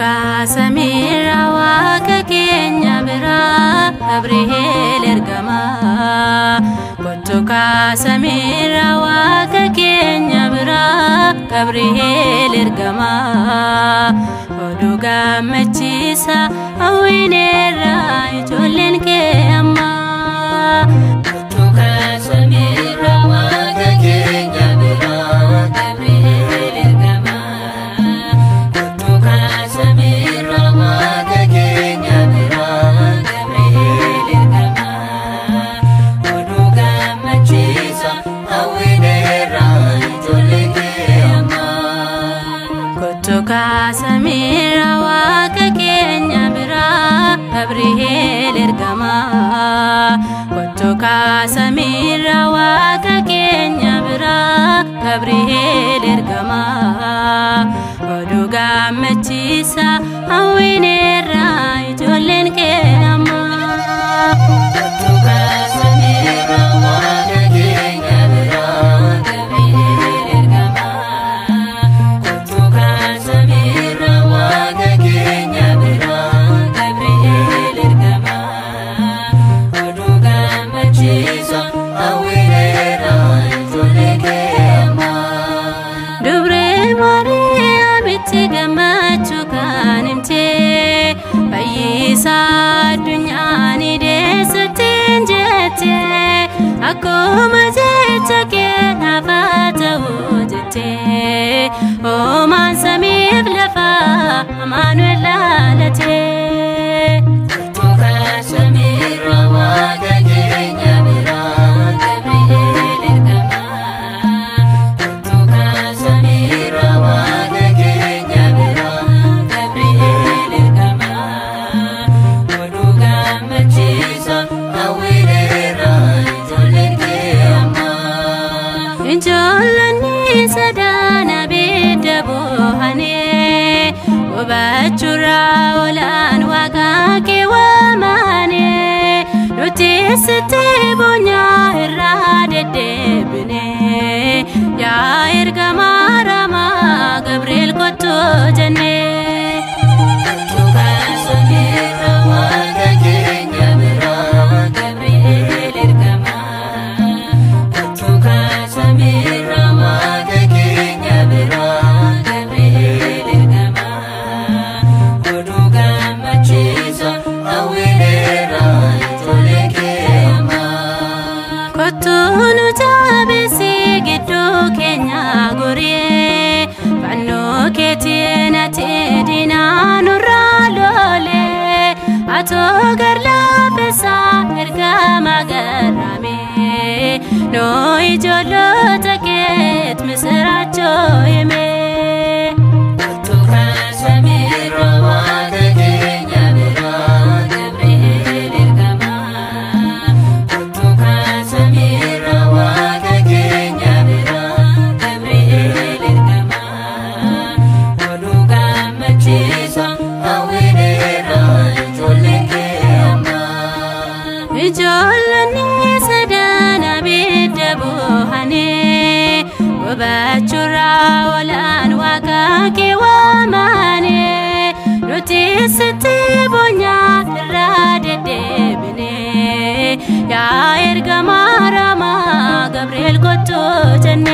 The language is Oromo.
Samira waaqa keenya biraa Gabriel ergama Kottuka Samira waaqa keenya biraa Gabriel ergama Oduu gammachiisa hawwineerra ijoolleen kee amma Kottuka Samira waaqa keenya biraa Gabriel ergama Kottuka Samira waaqa keenya biraa Gabriel ergama Oduu gammachiisa hawwineerra ijoolleen kee amma Kottuka Samira waaqa keenya biraa Gabriel ergama Kottuka Samira waaqa keenya biraa Gabriel ergama Oduu gammachiisa hawwineerra ijoolleen kee amma Kottuka Samira waaqa keenya biraa Gabriel ergama Kottuka Samira waaqa keenya biraa Gabriel ergama Oduu gammachiisa hawwineerra ijoolleen kee amma Dubre Mariyaamitti gammachuu kan himte Fayyisa addunyaan deessattiin jette Akkuma jecha kee naaf haa ta'u jette Oomaan samiif lafaa Amaanu'el laalate Kottuka Samira waaqa keenya biraa Gabriel ergama Kottuka Samira waaqa keenya biraa Gabriel ergama Oduu gammachiisa hawwineerra ijoolleen kee amma Ijoollonni sadaan abidda boohanii Hubachuurraa oolan waaqa kee waamanii Nuti sitti boonyaa irraa deddeebine Yaa ergamaa ramaa Gabriel kottu jennee Kottuka Samira waaqa keenya biraa Gabriel ergama Kottuka Samira waaqa keenya biraa Gabriel ergama Oduu gammachiisa hawwineerra ijoolleen kee amma Kottu nu jabeessii gidduu keenya goree Fannoo keetiin ati diinaa nurraa loolee Atoo garlaafessaa ergama garraamee Noo ijoollota keet misiraachoo himee Kottuka Samira waaqa keenya biraa Gabriel ergama Kottuka Samira waaqa keenya biraa Gabriel ergama Oduu gammachiisa hawwineerra ijoolleen kee amma Ijoollonni sadaan abidda boohanii Hubachuurraa oolan waaqa kee waamanii Nuti sitti boonyaa irraa deddeebine Yaa ergamaa ramaa Gabriel kottu jennee